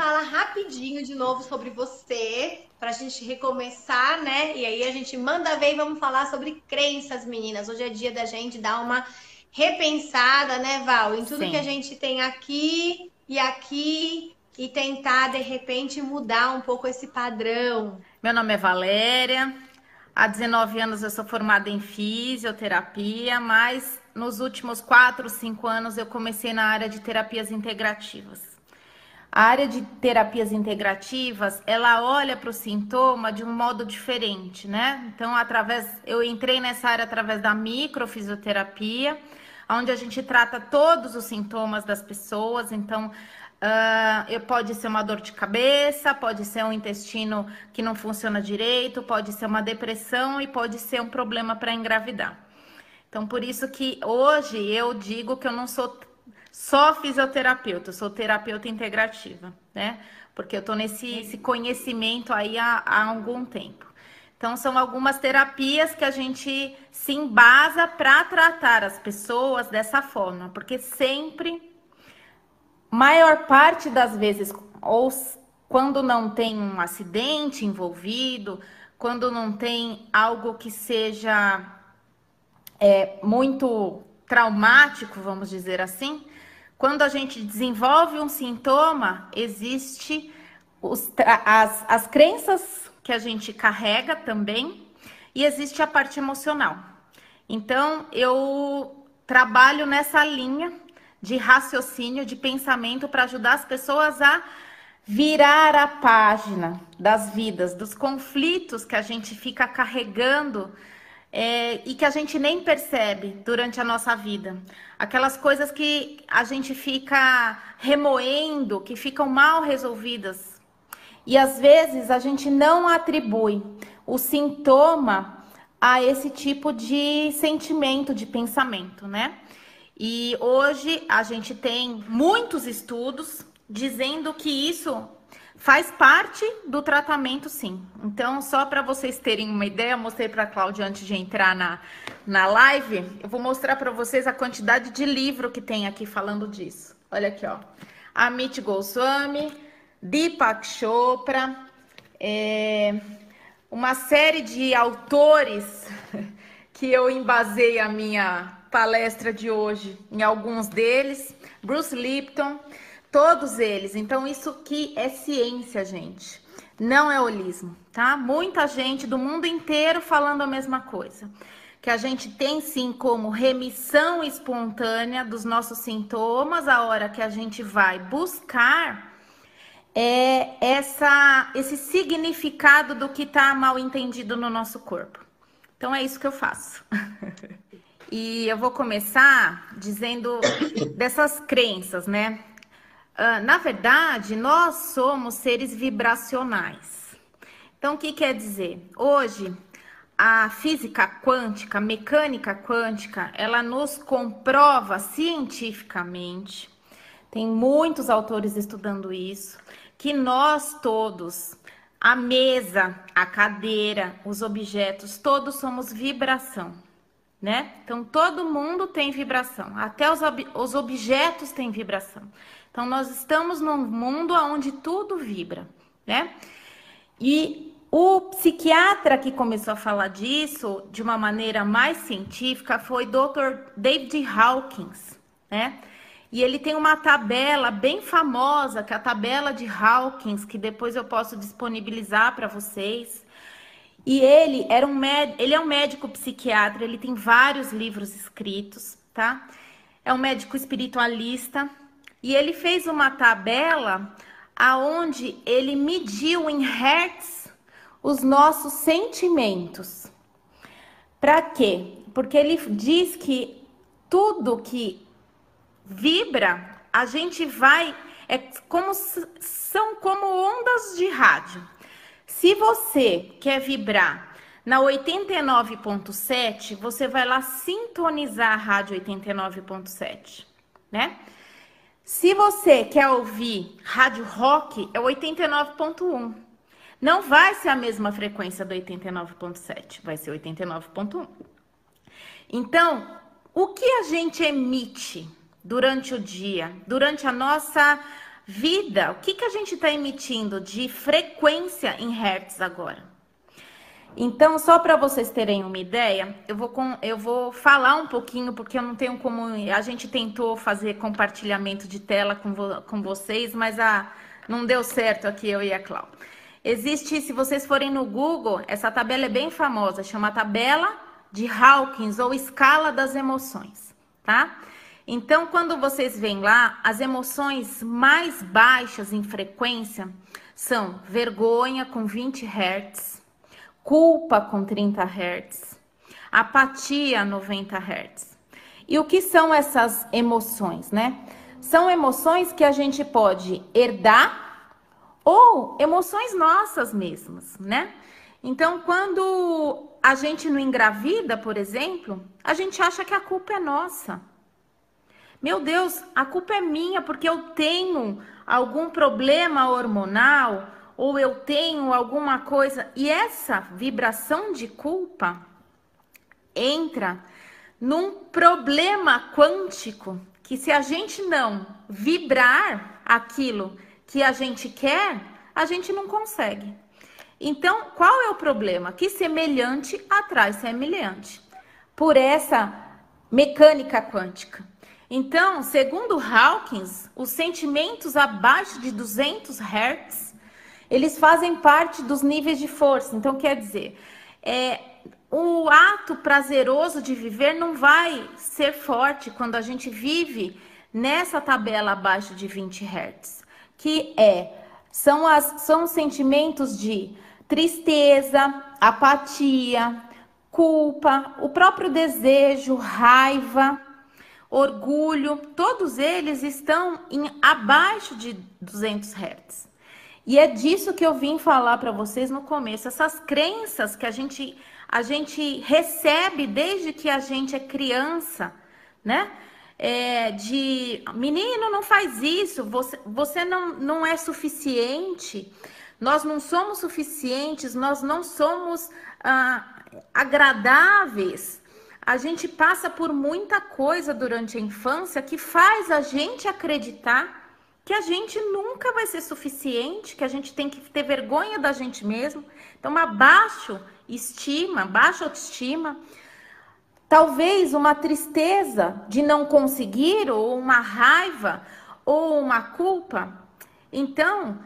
fala rapidinho de novo sobre você, para a gente recomeçar, né? E aí a gente manda ver e vamos falar sobre crenças, meninas. Hoje é dia da gente dar uma repensada, né, Val, em tudo que a Sim. gente tem aqui e tentar, de repente, mudar um pouco esse padrão. Meu nome é Valéria. Há 19 anos eu sou formada em fisioterapia, mas nos últimos 4, 5 anos eu comecei na área de terapias integrativas. A área de terapias integrativas, ela olha para o sintoma de um modo diferente, né? Então, eu entrei nessa área através da microfisioterapia, onde a gente trata todos os sintomas das pessoas. Então, pode ser uma dor de cabeça, pode ser um intestino que não funciona direito, pode ser uma depressão e pode ser um problema para engravidar. Então, por isso que hoje eu digo que eu não sou só fisioterapeuta, eu sou terapeuta integrativa, né? Porque eu tô nesse esse conhecimento aí há algum tempo. Então, são algumas terapias que a gente se embasa para tratar as pessoas dessa forma, porque sempre, maior parte das vezes, quando não tem um acidente envolvido, quando não tem algo que seja muito traumático, vamos dizer assim, quando a gente desenvolve um sintoma, existe as crenças que a gente carrega também e existe a parte emocional. Então, eu trabalho nessa linha de raciocínio, de pensamento para ajudar as pessoas a virar a página das vidas, dos conflitos que a gente fica carregando e que a gente nem percebe durante a nossa vida. Aquelas coisas que a gente fica remoendo, que ficam mal resolvidas. E às vezes a gente não atribui o sintoma a esse tipo de sentimento, de pensamento, né? E hoje a gente tem muitos estudos dizendo que isso faz parte do tratamento, sim. Então, só para vocês terem uma ideia, eu mostrei para a Cláudia antes de entrar na live, eu vou mostrar para vocês a quantidade de livro que tem aqui falando disso. Olha aqui, ó. Amit Goswami, Deepak Chopra, uma série de autores que eu embasei a minha palestra de hoje em alguns deles, Bruce Lipton, todos eles. Então, isso que é ciência, gente. Não é holismo, tá? Muita gente do mundo inteiro falando a mesma coisa. Que a gente tem sim como remissão espontânea dos nossos sintomas, a hora que a gente vai buscar esse significado do que está mal entendido no nosso corpo. Então é isso que eu faço. E eu vou começar dizendo dessas crenças, né? Na verdade, nós somos seres vibracionais. Então, o que quer dizer? Hoje, a física quântica, a mecânica quântica, ela nos comprova cientificamente, tem muitos autores estudando isso, que nós todos, a mesa, a cadeira, os objetos, todos somos vibração, né? Então, todo mundo tem vibração, até os objetos têm vibração. Então, nós estamos num mundo onde tudo vibra, né? E o psiquiatra que começou a falar disso de uma maneira mais científica foi Dr. David Hawkins, né? E ele tem uma tabela bem famosa, que é a tabela de Hawkins, que depois eu posso disponibilizar para vocês. E ele é um médico psiquiatra, ele tem vários livros escritos, tá? É um médico espiritualista e ele fez uma tabela aonde ele mediu em hertz os nossos sentimentos. Para quê? Porque ele diz que tudo que vibra, a gente vai, são como ondas de rádio. Se você quer vibrar na 89.7, você vai lá sintonizar a rádio 89.7, né? Se você quer ouvir rádio rock, é 89.1. Não vai ser a mesma frequência do 89.7, vai ser 89.1. Então, o que a gente emite durante o dia, durante a nossa vida, o que que a gente está emitindo de frequência em hertz agora? Então, só para vocês terem uma ideia, eu vou falar um pouquinho, porque eu não tenho como... A gente tentou fazer compartilhamento de tela com vocês, mas não deu certo aqui, eu e a Clau. Existe, se vocês forem no Google, essa tabela é bem famosa, chama tabela de Hawkins, ou escala das emoções, tá? Então, quando vocês veem lá, as emoções mais baixas em frequência são vergonha com 20 Hz, culpa com 30 Hz, apatia 90 Hz. E o que são essas emoções, né? São emoções que a gente pode herdar ou emoções nossas mesmas, né? Então, quando a gente não engravida, por exemplo, a gente acha que a culpa é nossa. Meu Deus, a culpa é minha porque eu tenho algum problema hormonal ou eu tenho alguma coisa. E essa vibração de culpa entra num problema quântico que, se a gente não vibrar aquilo que a gente quer, a gente não consegue. Então, qual é o problema? Que semelhante atrai semelhante, por essa mecânica quântica. Então, segundo Hawkins, os sentimentos abaixo de 200 Hz, eles fazem parte dos níveis de força. Então, quer dizer, o ato prazeroso de viver não vai ser forte quando a gente vive nessa tabela abaixo de 20 Hz, que são sentimentos de tristeza, apatia, culpa, o próprio desejo, raiva, orgulho, todos eles estão abaixo de 200 Hz. E é disso que eu vim falar para vocês no começo, essas crenças que a gente recebe desde que a gente é criança, né? De menino, não faz isso, você não é suficiente, nós não somos suficientes, nós não somos agradáveis. A gente passa por muita coisa durante a infância que faz a gente acreditar que a gente nunca vai ser suficiente, que a gente tem que ter vergonha da gente mesmo. Então, uma baixa autoestima, talvez uma tristeza de não conseguir, ou uma raiva, ou uma culpa. Então,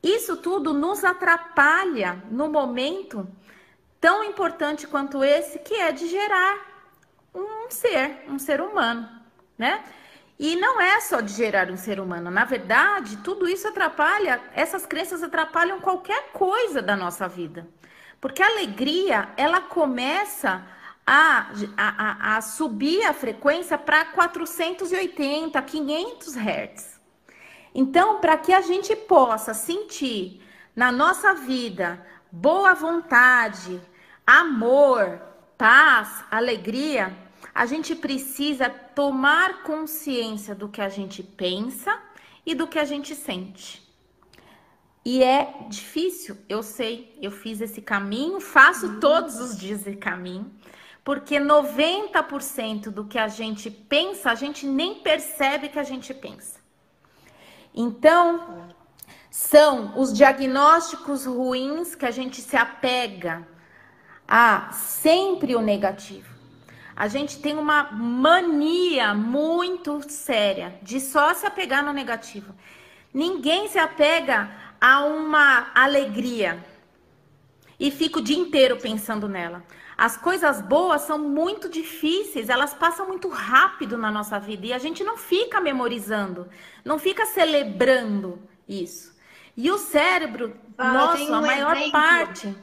isso tudo nos atrapalha no momento tão importante quanto esse, que é de gerar um ser humano, né? E não é só de gerar um ser humano. Na verdade, tudo isso atrapalha, essas crenças atrapalham qualquer coisa da nossa vida. Porque a alegria, ela começa a subir a frequência para 480, 500 Hz. Então, para que a gente possa sentir na nossa vida boa vontade, amor, paz, alegria, a gente precisa tomar consciência do que a gente pensa e do que a gente sente. E é difícil, eu sei, eu fiz esse caminho, faço todos os dias esse caminho, porque 90% do que a gente pensa, a gente nem percebe que a gente pensa. Então, são os diagnósticos ruins que a gente se apega a sempre o negativo. A gente tem uma mania muito séria de só se apegar no negativo. Ninguém se apega a uma alegria e fica o dia inteiro pensando nela. As coisas boas são muito difíceis, elas passam muito rápido na nossa vida e a gente não fica memorizando, não fica celebrando isso. E o cérebro, nosso, a maior parte...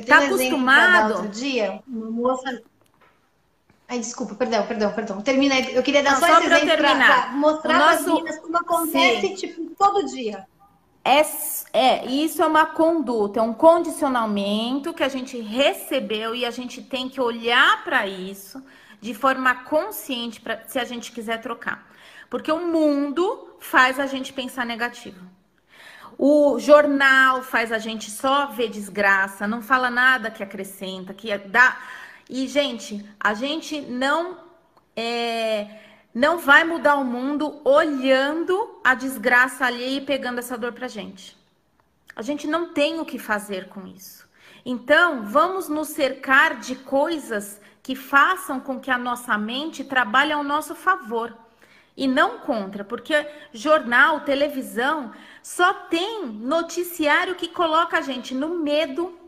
Tá acostumado? Outro dia, uma moça... Ai, desculpa, perdão. Termina. Eu queria dar só esse exemplo para mostrar para as meninas como acontece, tipo, todo dia. Isso é uma conduta, é um condicionamento que a gente recebeu e a gente tem que olhar para isso de forma consciente, se a gente quiser trocar. Porque o mundo faz a gente pensar negativo. O jornal faz a gente só ver desgraça, não fala nada que acrescenta, que dá. E, gente, a gente não vai mudar o mundo olhando a desgraça alheia e pegando essa dor pra gente. A gente não tem o que fazer com isso. Então, vamos nos cercar de coisas que façam com que a nossa mente trabalhe ao nosso favor e não contra, porque jornal, televisão, só tem noticiário que coloca a gente no medo,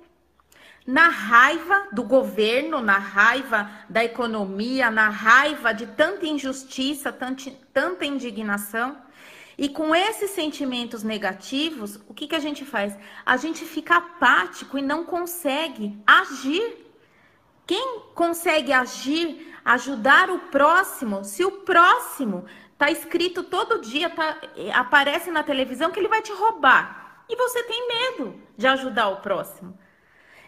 na raiva do governo, na raiva da economia, na raiva de tanta injustiça, tanta indignação. E com esses sentimentos negativos, o que a gente faz? A gente fica apático e não consegue agir. Quem consegue agir, ajudar o próximo, se o próximo está escrito todo dia, aparece na televisão que ele vai te roubar. E você tem medo de ajudar o próximo.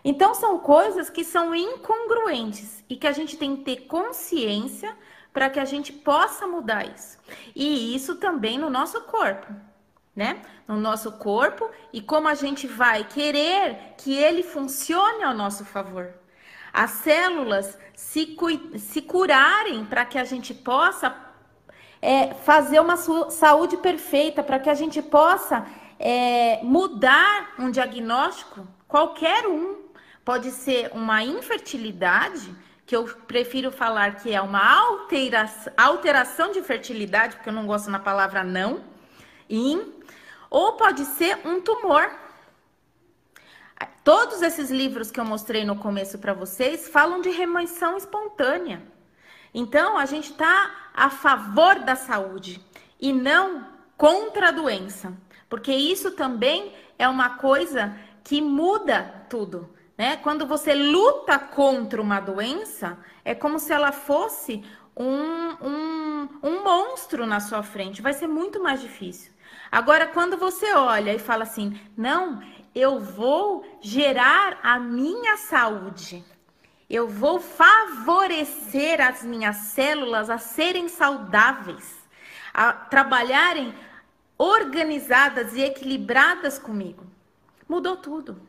Então, são coisas que são incongruentes e que a gente tem que ter consciência para que a gente possa mudar isso. E isso também no nosso corpo, né? No nosso corpo e como a gente vai querer que ele funcione ao nosso favor. As células se curarem para que a gente possa fazer uma saúde perfeita, para que a gente possa mudar um diagnóstico, qualquer um. Pode ser uma infertilidade, que eu prefiro falar que é uma alteração de fertilidade, porque eu não gosto na palavra não, ou pode ser um tumor. Todos esses livros que eu mostrei no começo para vocês falam de remissão espontânea. Então, a gente está a favor da saúde e não contra a doença, porque isso também é uma coisa que muda tudo. Né? Quando você luta contra uma doença, é como se ela fosse um monstro na sua frente. Vai ser muito mais difícil. Agora, quando você olha e fala assim, não, eu vou gerar a minha saúde. Eu vou favorecer as minhas células a serem saudáveis, a trabalharem organizadas e equilibradas comigo. Mudou tudo.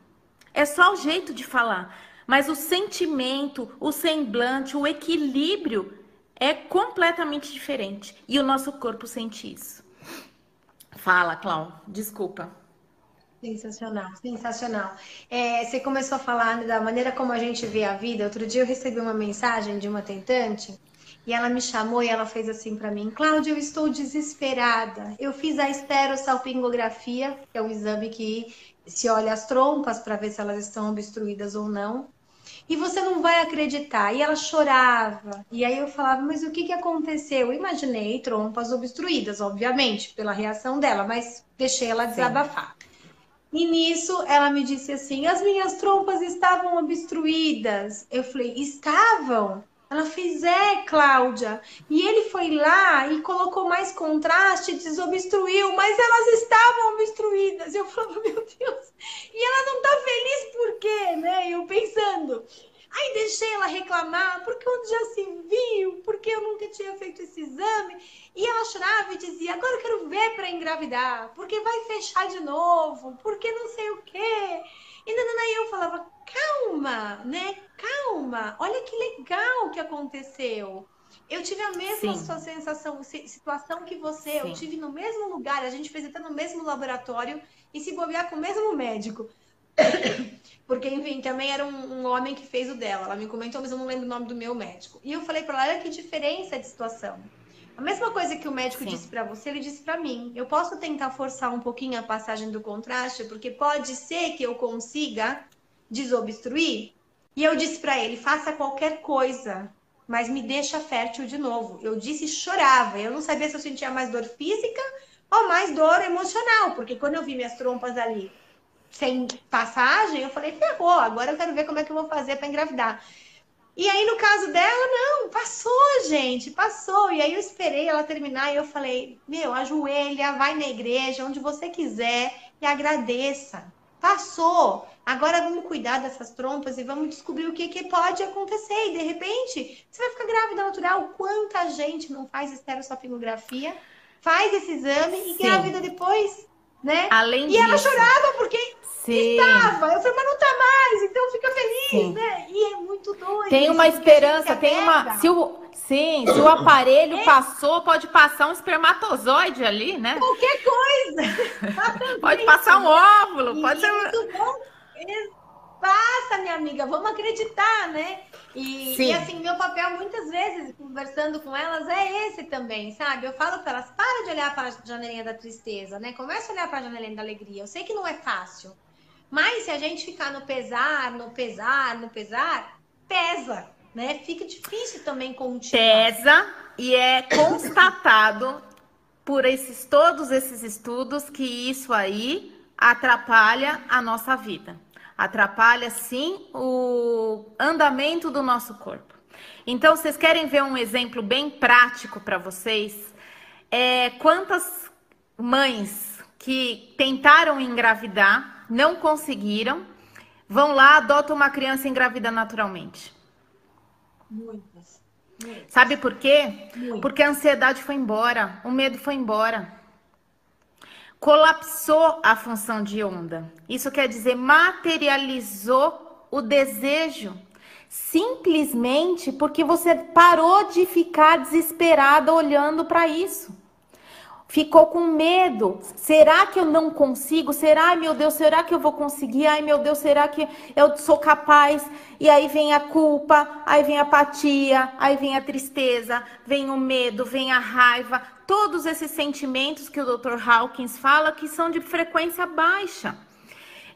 É só o jeito de falar, mas o sentimento, o semblante, o equilíbrio é completamente diferente. E o nosso corpo sente isso. Fala, Clau, desculpa. Sensacional, sensacional. Você começou a falar da maneira como a gente vê a vida. Outro dia eu recebi uma mensagem de uma tentante e ela me chamou e ela fez assim para mim: Cláudia, eu estou desesperada. Eu fiz a esterossalpingografia, que é um exame que se olha as trompas para ver se elas estão obstruídas ou não. E você não vai acreditar. E ela chorava. E aí eu falava, mas o que aconteceu? Eu imaginei trompas obstruídas, obviamente, pela reação dela, mas deixei ela desabafar. E nisso ela me disse assim, as minhas trompas estavam obstruídas. Eu falei, estavam? Ela fez, Cláudia. E ele foi lá e colocou mais contraste, desobstruiu, mas elas estavam obstruídas. Eu falava, meu Deus, e ela não tá feliz por quê, né? Eu pensando. Aí deixei ela reclamar, porque onde já se viu, porque eu nunca tinha feito esse exame. E ela chorava e dizia, agora eu quero ver para engravidar, porque vai fechar de novo, porque não sei o quê. E daí eu falava, calma, né? Calma, olha que legal que aconteceu. Eu tive a mesma situação que você, eu tive no mesmo lugar, a gente fez até no mesmo laboratório e se bobear com o mesmo médico. Porque, enfim, também era um homem que fez o dela. Ela me comentou, mas eu não lembro o nome do meu médico. E eu falei pra ela, olha que diferença de situação. A mesma coisa que o médico disse pra você, ele disse pra mim. Eu posso tentar forçar um pouquinho a passagem do contraste, porque pode ser que eu consiga desobstruir. E eu disse pra ele, faça qualquer coisa, mas me deixa fértil de novo. Eu disse e chorava. Eu não sabia se eu sentia mais dor física ou mais dor emocional, porque quando eu vi minhas trompas ali sem passagem, eu falei, ferrou, agora eu quero ver como é que eu vou fazer para engravidar. E aí, no caso dela, não, passou, gente, passou. E aí eu esperei ela terminar e eu falei, meu, ajoelha, vai na igreja, onde você quiser e agradeça. Passou. Agora vamos cuidar dessas trompas e vamos descobrir o que pode acontecer. E de repente, você vai ficar grávida natural. Quanta gente não faz esterossalpingografia, faz esse exame e grávida depois, né? Além disso, ela chorava porque Sim, Tava. Eu falei, mas não tá mais, então fica feliz, sim. né? E é muito doido Tem uma isso, porque a gente se esperança, tem uma. apega. Sim, se o aparelho passou, pode passar um espermatozoide ali, né? Qualquer coisa, Pode exatamente, passar um né? óvulo, pode E ser. é muito bom. Passa, minha amiga, vamos acreditar, né? E Sim, assim, meu papel muitas vezes, conversando com elas, é esse também, sabe? Eu falo para elas, para de olhar para a janelinha da tristeza, né? Começa a olhar para a janelinha da alegria. Eu sei que não é fácil, mas se a gente ficar no pesar, no pesar, no pesar, pesa, né? Fica difícil também continuar. pesa e é constatado por todos esses estudos que isso aí atrapalha a nossa vida. Atrapalha, sim, o andamento do nosso corpo. Então, vocês querem ver um exemplo bem prático para vocês? Quantas mães que tentaram engravidar, não conseguiram, vão lá, adotam uma criança e engravida naturalmente? Muitas, Sabe muitas, por quê? Porque muitas. a ansiedade foi embora, o medo foi embora. Colapsou a função de onda. Isso quer dizer, materializou o desejo. Simplesmente porque você parou de ficar desesperada olhando para isso. Ficou com medo. Será que eu não consigo? Será, ai meu Deus, será que eu vou conseguir? Ai meu Deus, será que eu sou capaz? E aí vem a culpa, aí vem a apatia, aí vem a tristeza, vem o medo, vem a raiva. Todos esses sentimentos que o Dr. Hawkins fala que são de frequência baixa.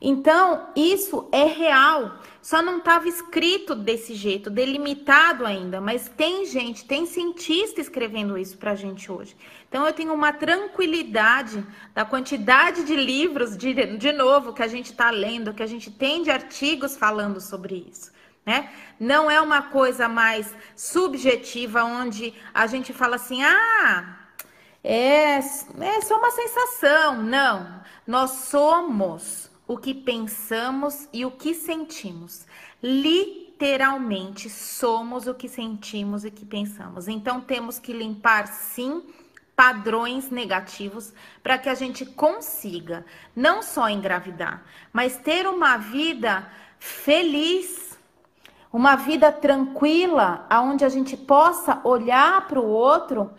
Então, isso é real. Só não estava escrito desse jeito, delimitado ainda, mas tem gente, tem cientista escrevendo isso para a gente hoje. Então, eu tenho uma tranquilidade da quantidade de livros, de novo, que a gente está lendo, que a gente tem de artigos falando sobre isso, né? Não é uma coisa mais subjetiva, onde a gente fala assim, é só uma sensação. Não, nós somos o que pensamos e o que sentimos. Literalmente somos o que sentimos e que pensamos. Então temos que limpar, sim, padrões negativos para que a gente consiga não só engravidar, mas ter uma vida feliz, uma vida tranquila, onde a gente possa olhar para o outro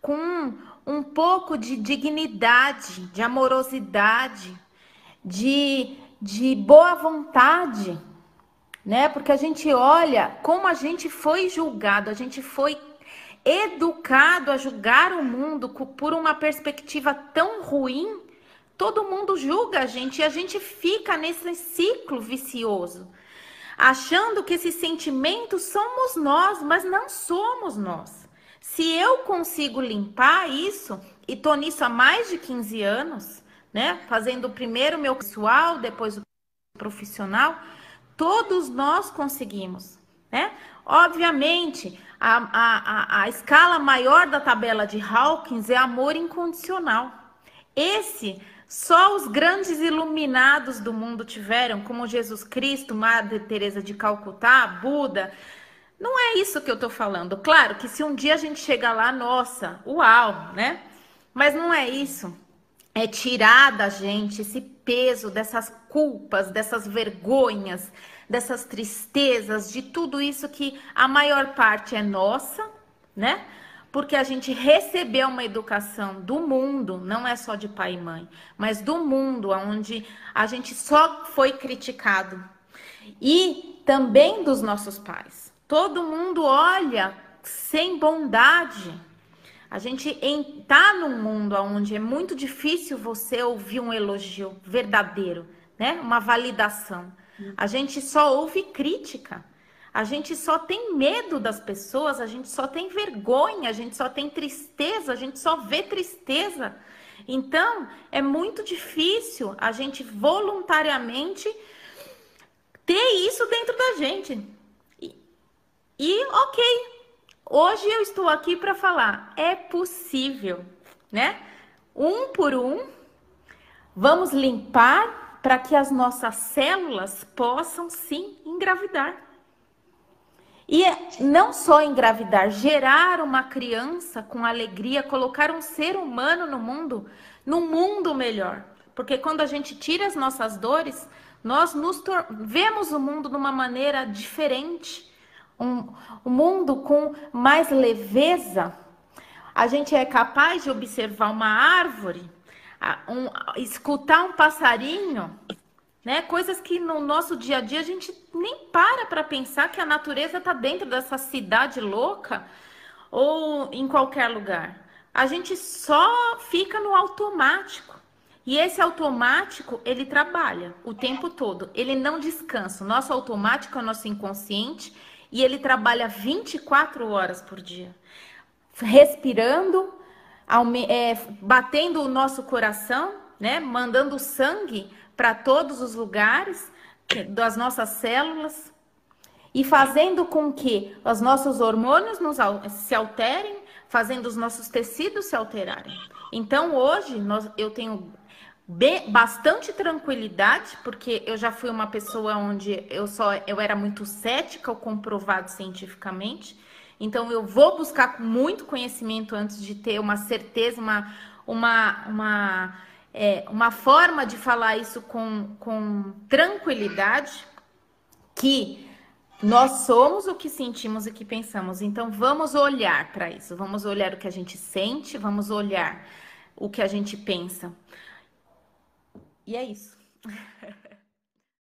com um pouco de dignidade, de amorosidade, de boa vontade, né? Porque a gente olha como a gente foi julgado, a gente foi educado a julgar o mundo por uma perspectiva tão ruim. Todo mundo julga a gente e a gente fica nesse ciclo vicioso, achando que esses sentimentos somos nós, mas não somos nós. Se eu consigo limpar isso, e tô nisso há mais de 15 anos, né? Fazendo primeiro o meu pessoal, depois o profissional, todos nós conseguimos, né? Obviamente, a escala maior da tabela de Hawkins é amor incondicional. Esse só os grandes iluminados do mundo tiveram, como Jesus Cristo, Madre Teresa de Calcutá, Buda. Não é isso que eu tô falando. Claro que se um dia a gente chegar lá, nossa, uau, né? Mas não é isso. É tirar da gente esse peso dessas culpas, dessas vergonhas, dessas tristezas, de tudo isso que a maior parte é nossa, né? Porque a gente recebeu uma educação do mundo, não é só de pai e mãe, mas do mundo, onde a gente só foi criticado. E também dos nossos pais. Todo mundo olha sem bondade. A gente está num mundo onde é muito difícil você ouvir um elogio verdadeiro, né? Uma validação. A gente só ouve crítica. A gente só tem medo das pessoas, a gente só tem vergonha, a gente só tem tristeza, a gente só vê tristeza. Então, é muito difícil a gente voluntariamente ter isso dentro da gente. Ok, hoje eu estou aqui para falar, é possível, né? Um por um, vamos limpar para que as nossas células possam sim engravidar. E não só engravidar, gerar uma criança com alegria, colocar um ser humano no mundo, num mundo melhor. Porque quando a gente tira as nossas dores, nós vemos o mundo de uma maneira diferente, um mundo com mais leveza. A gente é capaz de observar uma árvore, escutar um passarinho, né? Coisas que no nosso dia a dia a gente nem para pensar que a natureza está dentro dessa cidade louca ou em qualquer lugar. A gente só fica no automático. E esse automático, ele trabalha o tempo todo. Ele não descansa. O nosso automático é o nosso inconsciente e ele trabalha 24 horas por dia. Respirando, batendo o nosso coração, né? Mandando sangue para todos os lugares das nossas células e fazendo com que os nossos hormônios se alterem, fazendo os nossos tecidos se alterarem. Então, hoje, eu tenho bastante tranquilidade, porque eu já fui uma pessoa onde eu era muito cética, o comprovado cientificamente. Então, eu vou buscar muito conhecimento antes de ter uma certeza, uma forma de falar isso com tranquilidade, que nós somos o que sentimos e o que pensamos. Então, vamos olhar para isso. Vamos olhar o que a gente sente, vamos olhar o que a gente pensa. E é isso.